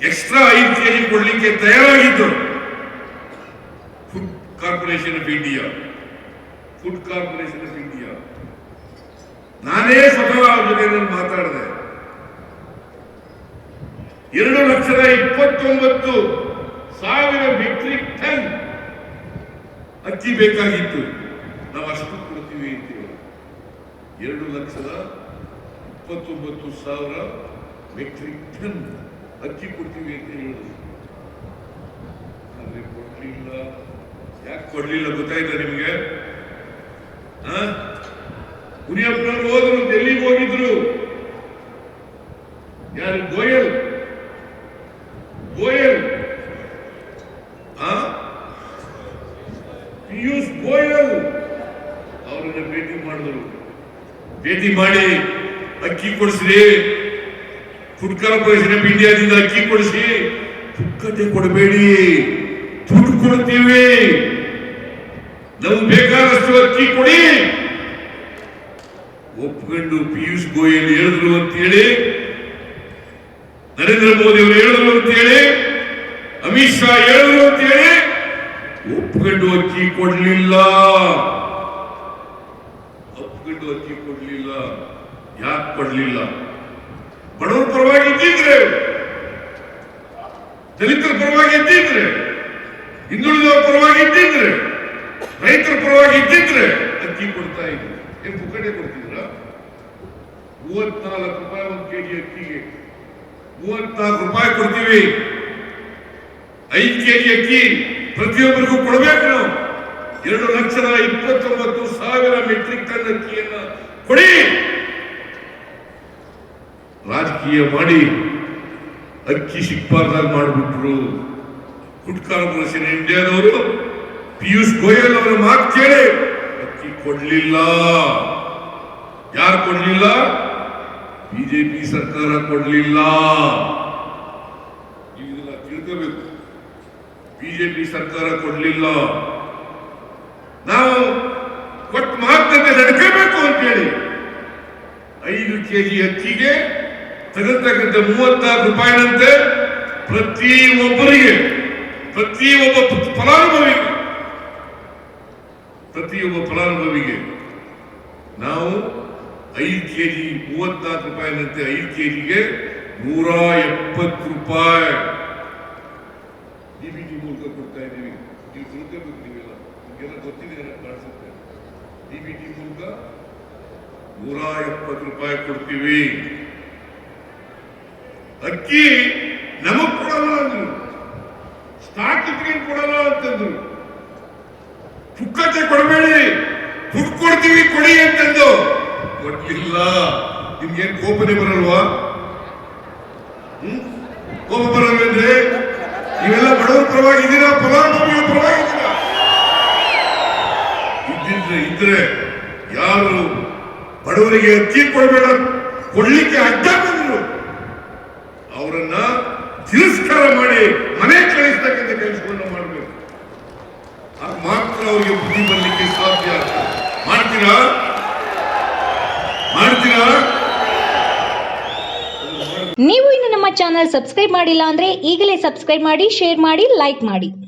Extra 5 KG ಕೊಡ್ಲಿಕ್ಕೆ ತಯಾರಾಗಿದ್ದು food corporation of India. ನಾನೇ ಸ್ವತಃ ಅವ್ರ ಜೊತೆ ಮಾತಾಡಿದೆ. 2,29,000 ಮೆಟ್ರಿಕ್ ಟನ್ ಅಕ್ಕಿ ಬೇಕಾಗಿತ್ತು. ನಾವು ಅಷ್ಟು ಕೊಡ್ತೀವಿ ಅಂತ ಹೇಳಿ 2,29,000 ಮೆಟ್ರಿಕ್ ಟನ್ ಅಕ್ಕಿ ಕೊಡ್ತೀವಿ ಅಂತ ಹೇಳಿದ್ರು. ಆದ್ರೆ ಕೊಡ್ಲಿಲ್ಲ. ಯಾಕೆ ಕೊಡ್ಲಿಲ್ಲ ಗೊತ್ತಾಯ್ತಾ ನಿಮಗೆ? ಮುನಿಯಪ್ಪನವರು ಹೋದ್ರು, ಡೆಲ್ಲಿಗೆ ಹೋಗಿದ್ರು. ಯಾರು? ಗೋಯಲ್ ಪಿಯೂಷ್ ಗೋಯಲ್ ಅವರನ್ನ ಭೇಟಿ ಮಾಡಿದ್ರು. ಭೇಟಿ ಮಾಡಿ ಅಕ್ಕಿ ಕೊಡಿಸ್ರಿ, ಫುಡ್ ಕಾರ್ಪೊರೇಷನ್ ಆಫ್ ಇಂಡಿಯಾದಿಂದ ಅಕ್ಕಿ ಕೊಡಿಸಿ, ಪುಕ್ಕಟೆ ಕೊಡಬೇಡಿ, ದುಡ್ಡು ಕೊಡ್ತೀವಿ, ನಮ್ಗೆ ಬೇಕಾದಷ್ಟು ಅಕ್ಕಿ ಕೊಡಿ. ಒಪ್ಕೊಂಡು ಪಿಯೂಷ್ ಗೋಯಲ್ ಹೇಳಿದ್ರು ಅಂತೇಳಿ, ನರೇಂದ್ರ ಮೋದಿ ಅವರು ಹೇಳಿದ್ರು ಅಂತೇಳಿ, ಅಮಿತ್ ಶಾ ಹೇಳಿದ್ರು ಅಂತೇಳಿ ಒಪ್ಕೊಂಡು ಅಕ್ಕಿ ಕೊಡ್ಲಿಲ್ಲ. ಯಾಕೆ ಕೊಡ್ಲಿಲ್ಲ? ಬಡವರ ಪರವಾಗಿ ಇದ್ದಿದ್ರೆ, ದಲಿತರ ಪರವಾಗಿ ಇದ್ದಿದ್ರೆ, ಹಿಂದುಳಿದವರ ಪರವಾಗಿ ಇದ್ದಿದ್ರೆ, ರೈತರ ಪರವಾಗಿ ಇದ್ದಿದ್ರೆ ಅಕ್ಕಿ ಕೊಡ್ತಾ ಇದ್ರು. ಏನ್ ಪುಕ್ಕಟೆ ಕೊಡ್ತಿದ್ರ? 34 ರೂಪಾಯಿ 1 ಕೆಜಿ ಅಕ್ಕಿಗೆ 34 ರೂಪಾಯಿ ಕೊಡ್ತೀವಿ. 5 ಕೆಜಿ ಅಕ್ಕಿ ಪ್ರತಿಯೊಬ್ಬರಿಗೂ ಕೊಡಬೇಕು. ನಾವು 2,29,000 ಮೆಟ್ರಿಕ್ ಟನ್ ಅಕ್ಕಿಯನ್ನ ಕೊಡಿ. ರಾಜಕೀಯ ಮಾಡಿ ಅಕ್ಕಿ ಸಿಕ್ಬಾರ್ದಾಗ ಮಾಡಿಬಿಟ್ರು. ಫುಡ್ ಕಾರ್ಪೊರೇಷನ್ ಇಂಡಿಯಾದವರು ಪಿಯೂಷ್ ಗೋಯಲ್ ಅವರ ಮಾತು ಕೇಳಿ ಅಕ್ಕಿ ಕೊಡ್ಲಿಲ್ಲ. ಯಾರು ಕೊಡ್ಲಿಲ್ಲ? ಬಿಜೆಪಿ ಸರ್ಕಾರ ಕೊಡ್ಲಿಲ್ಲ. ಇದೆಲ್ಲ ತಿಳ್ಕೋಬೇಕು. ಬಿಜೆಪಿ ಸರ್ಕಾರ ಕೊಡ್ಲಿಲ್ಲ. ನಾವು ಕೊಟ್ಟ ಮಾತಂತೆ ನಡ್ಕೋಬೇಕು ಅಂತೇಳಿ 5 ಕೆಜಿ ಅಕ್ಕಿಗೆ ತಗತಕ್ಕಂಥ 34 ರೂಪಾಯಿನಂತೆ ಪ್ರತಿಯೊಬ್ಬ ಫಲಾನುಭವಿಗೆ ನಾವು 5 ಕೆಜಿ 34 ರೂಪಾಯಿನಂತೆ 5 ಕೆಜಿಗೆ 170 ರೂಪಾಯಿ ಡಿಬಿಟಿ ಮೂಲಕ ಕೊಡ್ತಾ ಇದ್ದೀವಿ. ನೀವು ತಿಳ್ಕೋಬೇಕು. ನೀವೆಲ್ಲ ನಿಮಗೆಲ್ಲ ಗೊತ್ತಿದೆ ಕಾಣಿಸುತ್ತೆ. ಡಿಬಿಟಿ ಮೂಲಕ 170 ರೂಪಾಯಿ ಕೊಡ್ತೀವಿ. ಅಕ್ಕಿ ನಮಗ್ ಕೊಡಲ್ಲ ಅಂದ್ರು, ಸ್ಟಾಕ್ ಇಟ್ಕೊಂಡು ಕೊಡಲ್ಲ ಅಂತಂದ್ರು. ಪುಕ್ಕಟೆ ಕೊಡಬೇಡಿ, ದುಡ್ಡು ಕೊಡ್ತೀವಿ ಕೊಡಿ ಅಂತಂದು ಕೊಡ್ಲಿಲ್ಲ. ನಿಮ್ಗೇನ್ ಕೋಪನೆ ಬರಲ್ವಾ? ಕೋಪ ಬರಲ್ವೇಂದ್ರೆ ನೀವೆಲ್ಲ ಬಡವರ ಪರವಾಗಿದ್ದೀರಾ, ಫಲಾನುಭವಿಗಳ ಪರವಾಗಿದ್ದೀರಾ? ಇದ್ರೆ ಯಾರು ಬಡವರಿಗೆ ಅಕ್ಕಿ ಕೊಡಬೇಡ ಕೊಡ್ಲಿಕ್ಕೆ ಅಡ್ಡ ಬಂದ್ರು ಅವರನ್ನ ತಿರಸ್ಕಾರ ಮಾಡಿ ಮನೆ ಕಳಿಸ್ತಕ್ಕಂಥ ಕೆಲಸವನ್ನು ಮಾಡಬೇಕು. ಆಗ ಮಾತ್ರ ಅವರಿಗೆ ಬುದ್ಧಿ ಬರಲಿಕ್ಕೆ ಸಾಧ್ಯ. ಮಾಡ್ತೀರಾ? ನೀವು ಇನ್ನು ನಮ್ಮ ಚಾನೆಲ್ ಸಬ್ಸ್ಕ್ರೈಬ್ ಮಾಡಿಲ್ಲ ಅಂದ್ರೆ ಈಗಲೇ ಸಬ್ಸ್ಕ್ರೈಬ್ ಮಾಡಿ, ಶೇರ್ ಮಾಡಿ, ಲೈಕ್ ಮಾಡಿ.